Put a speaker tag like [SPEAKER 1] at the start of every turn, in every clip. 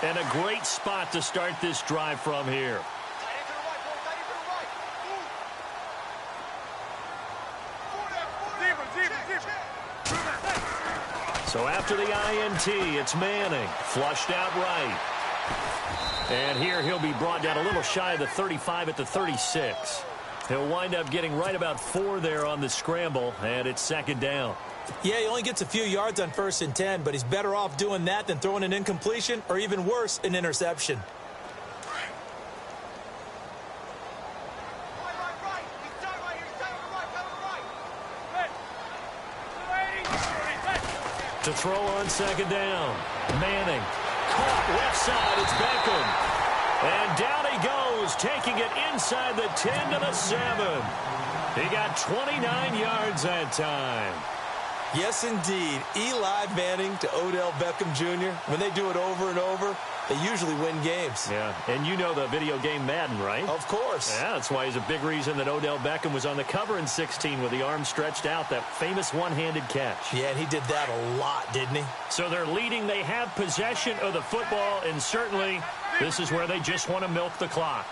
[SPEAKER 1] And a great spot to start this drive from here. So after the INT, it's Manning. Flushed out right. And here he'll be brought down a little shy of the 35 at the 36. He'll wind up getting right about 4 there on the scramble, and it's second down.
[SPEAKER 2] Yeah, he only gets a few yards on 1st and 10, but he's better off doing that than throwing an incompletion or even worse, an interception.
[SPEAKER 1] To throw on second down. Manning. Caught left side. It's Beckham. And down he goes, taking it inside the 10 to the 7. He got 29 yards that time.
[SPEAKER 2] Yes, indeed. Eli Manning to Odell Beckham Jr. When they do it over and over, they usually win games.
[SPEAKER 1] Yeah, and you know the video game Madden, right?
[SPEAKER 2] Of course.
[SPEAKER 1] Yeah, that's why he's a big reason that Odell Beckham was on the cover in 16 with the arm stretched out, that famous one-handed catch.
[SPEAKER 2] Yeah, and he did that a lot, didn't he?
[SPEAKER 1] So they're leading. They have possession of the football, and certainly this is where they just want to milk the clock.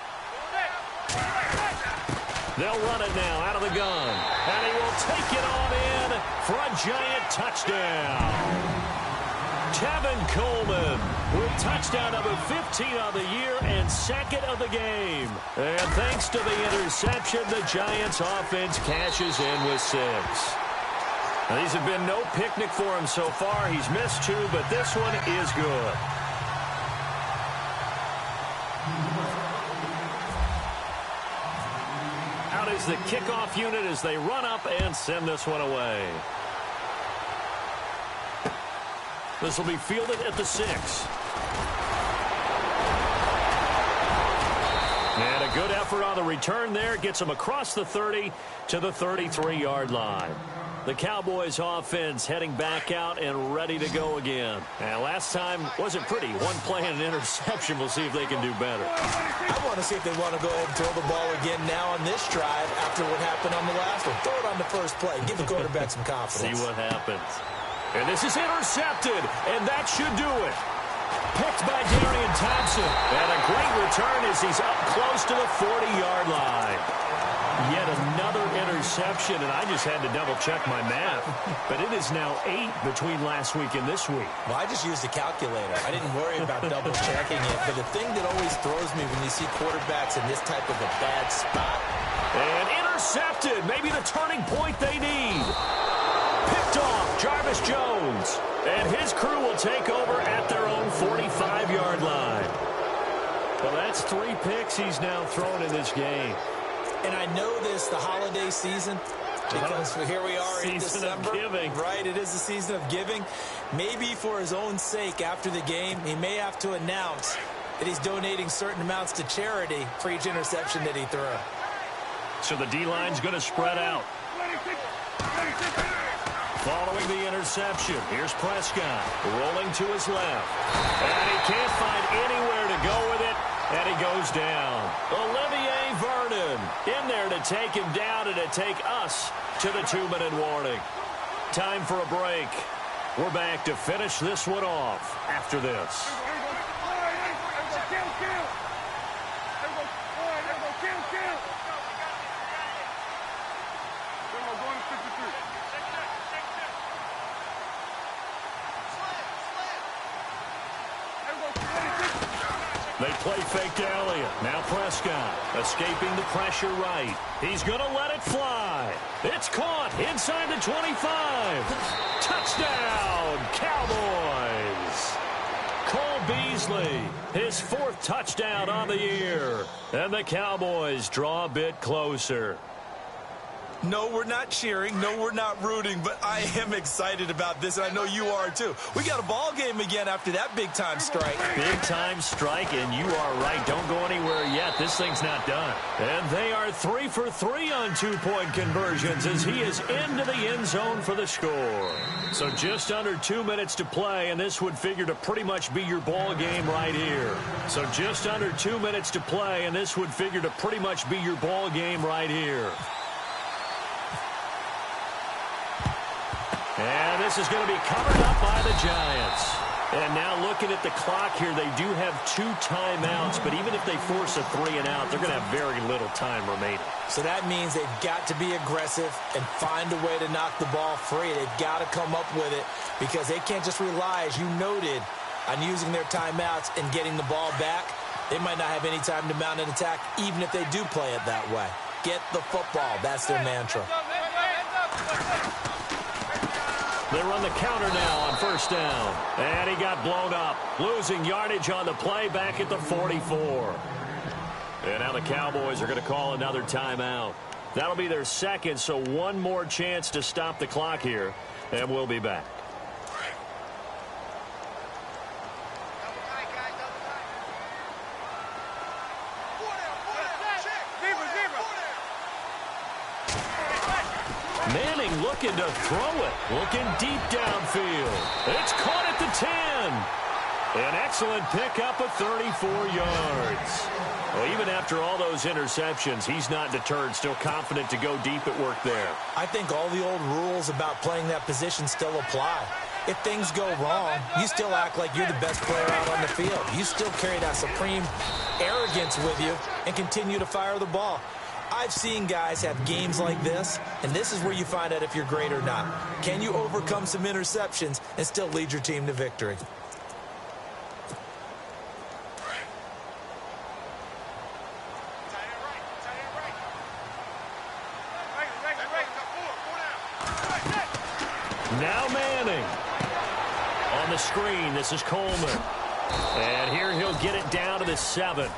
[SPEAKER 1] They'll run it now out of the gun, and he will take it on in for a giant touchdown. Tevin Coleman with touchdown number 15 on the year and second of the game. And thanks to the interception, the Giants offense cashes in with 6. Now, these have been no picnic for him so far. He's missed 2, but this one is good. Out is the kickoff unit as they run up and send this one away. This will be fielded at the 6. And a good effort on the return there. Gets him across the 30 to the 33-yard line. The Cowboys offense heading back out and ready to go again. And last time wasn't pretty. One play and an interception. We'll see if they can do better.
[SPEAKER 2] I want to see if they want to go ahead and throw the ball again now on this drive after what happened on the last one. Throw it on the first play. Give the quarterback some confidence.
[SPEAKER 1] See what happens. And this is intercepted, and that should do it. Picked by Darian Thompson. And a great return as he's up close to the 40-yard line. Yet another interception, and I just had to double-check my math. But it is now 8 between last week and this week.
[SPEAKER 2] Well, I just used a calculator. I didn't worry about double-checking it. But the thing that always throws me when you see quarterbacks in this type of a bad spot.
[SPEAKER 1] And intercepted. Maybe the turning point they need. Picked off Jarvis Jones. And his crew will take over at their own 45-yard line. Well, that's 3 picks he's now thrown in this game.
[SPEAKER 2] And I know this, the holiday season, because here we are in December.
[SPEAKER 1] Season of giving.
[SPEAKER 2] Right, it is the season of giving. Maybe for his own sake after the game, he may have to announce that he's donating certain amounts to charity for each interception that he threw.
[SPEAKER 1] So the D-line's going to spread out. Following the interception, here's Prescott rolling to his left. And he can't find anywhere to go with it, and he goes down. Olivier Vernon in there to take him down and to take us to the 2-minute warning. Time for a break. We're back to finish this one off after this. They play fake to Elliott. Now Prescott escaping the pressure right. He's going to let it fly. It's caught inside the 25. Touchdown, Cowboys. Cole Beasley, his 4th touchdown on the year. And the Cowboys draw a bit closer.
[SPEAKER 2] No, we're not cheering. No, we're not rooting, but I am excited about this, and I know you are too. We got a ball game again after that big-time strike.
[SPEAKER 1] Big-time strike, and you are right. Don't go anywhere yet. This thing's not done. And they are 3 for 3 on 2-point conversions as he is into the end zone for the score. So just under 2 minutes to play, and this would figure to pretty much be your ball game right here. So just under 2 minutes to play, and this would figure to pretty much be your ball game right here. And this is going to be covered up by the Giants. And now looking at the clock here, they do have 2 timeouts, but even if they force a 3 and out, they're going to have very little time remaining.
[SPEAKER 2] So that means they've got to be aggressive and find a way to knock the ball free. They've got to come up with it because they can't just rely, as you noted, on using their timeouts and getting the ball back. They might not have any time to mount an attack, even if they do play it that way. Get the football. That's their mantra.
[SPEAKER 1] They run the counter now on first down. And he got blown up. Losing yardage on the play back at the 44. And now the Cowboys are going to call another timeout. That'll be their second, so one more chance to stop the clock here. And we'll be back. Manning looking to throw it. Looking deep downfield. It's caught at the 10. An excellent pickup of 34 yards. Well, even after all those interceptions, he's not deterred. Still confident to go deep at work there.
[SPEAKER 2] I think all the old rules about playing that position still apply. If things go wrong, you still act like you're the best player out on the field. You still carry that supreme arrogance with you and continue to fire the ball. I've seen guys have games like this, and this is where you find out if you're great or not. Can you overcome some interceptions and still lead your team to victory?
[SPEAKER 1] Now Manning. On the screen, this is Coleman. And here he'll get it down to the 7.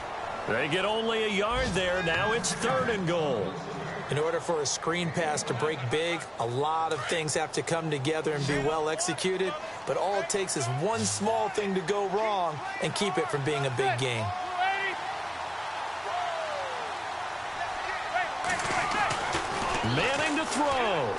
[SPEAKER 1] They get only a yard there. Now it's 3rd and goal.
[SPEAKER 2] In order for a screen pass to break big, a lot of things have to come together and be well executed. But all it takes is one small thing to go wrong and keep it from being a big game.
[SPEAKER 1] Manning to throw.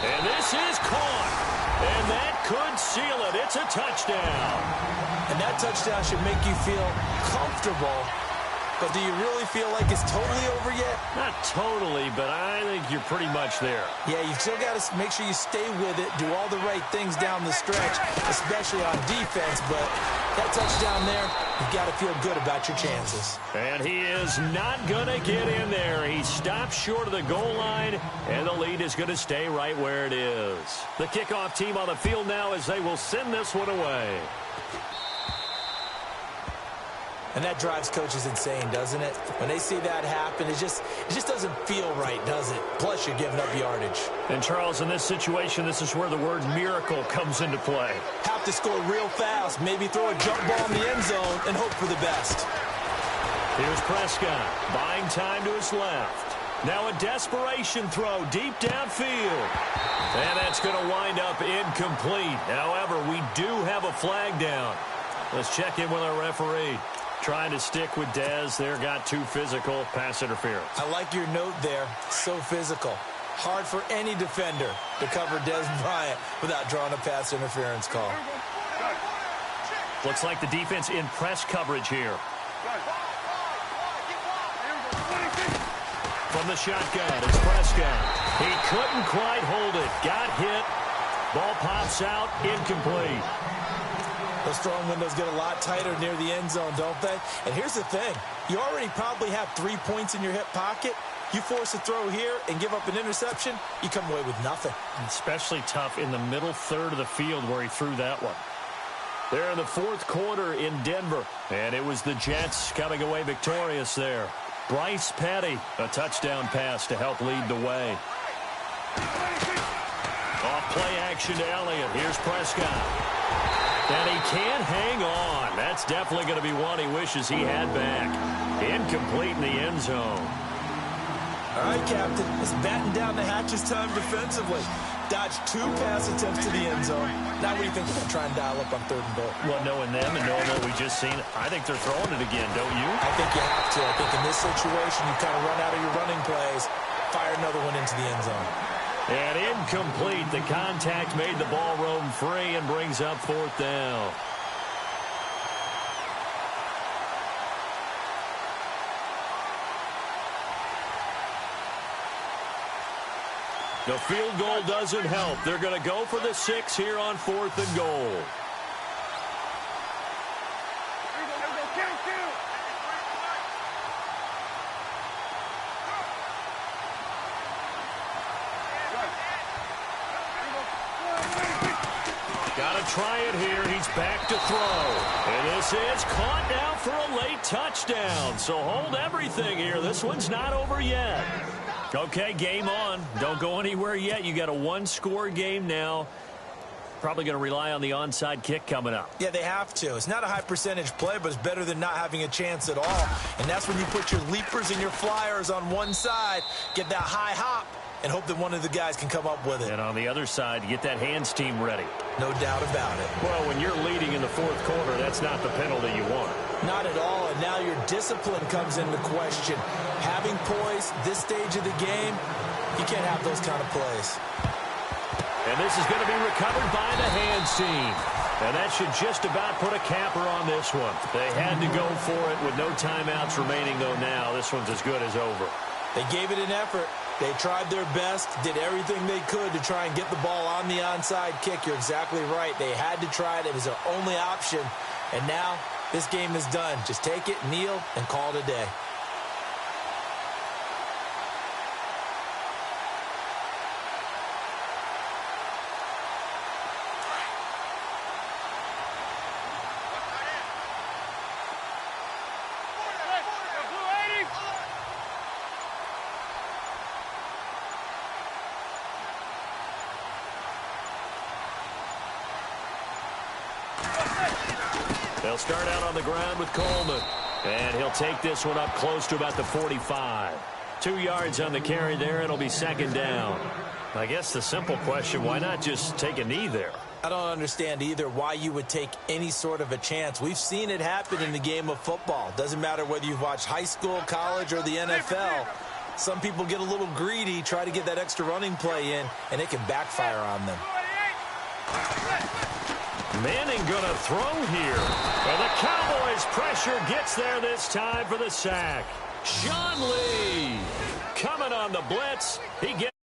[SPEAKER 1] And this is caught. And that could seal it. It's a touchdown.
[SPEAKER 2] And that touchdown should make you feel comfortable. But do you really feel like it's totally over yet?
[SPEAKER 1] Not totally, but I think you're pretty much there.
[SPEAKER 2] Yeah, you still got to make sure you stay with it, do all the right things down the stretch, especially on defense. But that touchdown there, you've got to feel good about your chances.
[SPEAKER 1] And he is not going to get in there. He stops short of the goal line, and the lead is going to stay right where it is. The kickoff team on the field now as they will send this one away.
[SPEAKER 2] And that drives coaches insane, doesn't it? When they see that happen, it just doesn't feel right, does it? Plus, you're giving up yardage.
[SPEAKER 1] And, Charles, in this situation, this is where the word miracle comes into play.
[SPEAKER 2] Have to score real fast, maybe throw a jump ball in the end zone and hope for the best.
[SPEAKER 1] Here's Prescott, buying time to his left. Now a desperation throw deep downfield. And that's going to wind up incomplete. However, we do have a flag down. Let's check in with our referee. Trying to stick with Dez. There got too physical. Pass interference.
[SPEAKER 2] I like your note there. So physical. Hard for any defender to cover Dez Bryant without drawing a pass interference call.
[SPEAKER 1] Looks like the defense in press coverage here. From the shotgun, it's Prescott. He couldn't quite hold it. Got hit. Ball pops out. Incomplete.
[SPEAKER 2] Those throwing windows get a lot tighter near the end zone, don't they? And here's the thing. You already probably have 3 points in your hip pocket. You force a throw here and give up an interception, you come away with nothing.
[SPEAKER 1] Especially tough in the middle third of the field where he threw that one. They're in the 4th quarter in Denver. And it was the Jets coming away victorious there. Bryce Petty, a touchdown pass to help lead the way. Off play action to Elliott. Here's Prescott. And he can't hang on. That's definitely going to be one he wishes he had back. Incomplete in the end zone.
[SPEAKER 2] All right, Captain. It's batten down the hatches time defensively. Dodged 2 pass attempts to the end zone. Now what do you think we're going to try and dial up on 3rd and goal?
[SPEAKER 1] Well, knowing them and knowing what we just seen, I think they're throwing it again, don't you?
[SPEAKER 2] I think you have to. I think in this situation, you kind of run out of your running plays, fire another one into the end zone.
[SPEAKER 1] And incomplete. The contact made the ball roam free and brings up 4th down. The field goal doesn't help. They're going to go for the 6 here on 4th and goal. try it here. He's back to throw. And this is caught now for a late touchdown. So hold everything here. This one's not over yet. Okay, game on. Don't go anywhere yet. You got a one-score game now. Probably going to rely on the onside kick coming up.
[SPEAKER 2] Yeah, they have to. It's not a high-percentage play, but it's better than not having a chance at all. And that's when you put your leapers and your flyers on one side, get that high hop, and hope that one of the guys can come up with it.
[SPEAKER 1] And on the other side, get that hands team ready.
[SPEAKER 2] No doubt about it.
[SPEAKER 1] Well, when you're leading in the fourth quarter, that's not the penalty you want.
[SPEAKER 2] Not at all, and now your discipline comes into question. Having poise this stage of the game, you can't have those kind of plays.
[SPEAKER 1] And this is going to be recovered by the hands team. And that should just about put a capper on this one. They had to go for it with no timeouts remaining, though now. This one's as good as over.
[SPEAKER 2] They gave it an effort. They tried their best, did everything they could to try and get the ball on the onside kick. You're exactly right. They had to try it. It was their only option. And now this game is done. Just take it, kneel, and call it a day.
[SPEAKER 1] They'll start out on the ground with Coleman. And he'll take this one up close to about the 45. 2 yards on the carry there. It'll be second down. I guess the simple question, why not just take a knee there?
[SPEAKER 2] I don't understand either why you would take any sort of a chance. We've seen it happen in the game of football. Doesn't matter whether you've watched high school, college, or the NFL. Some people get a little greedy, try to get that extra running play in, and it can backfire on them.
[SPEAKER 1] Manning going to throw here. And the Cowboys' pressure gets there this time for the sack. Sean Lee coming on the blitz. He gets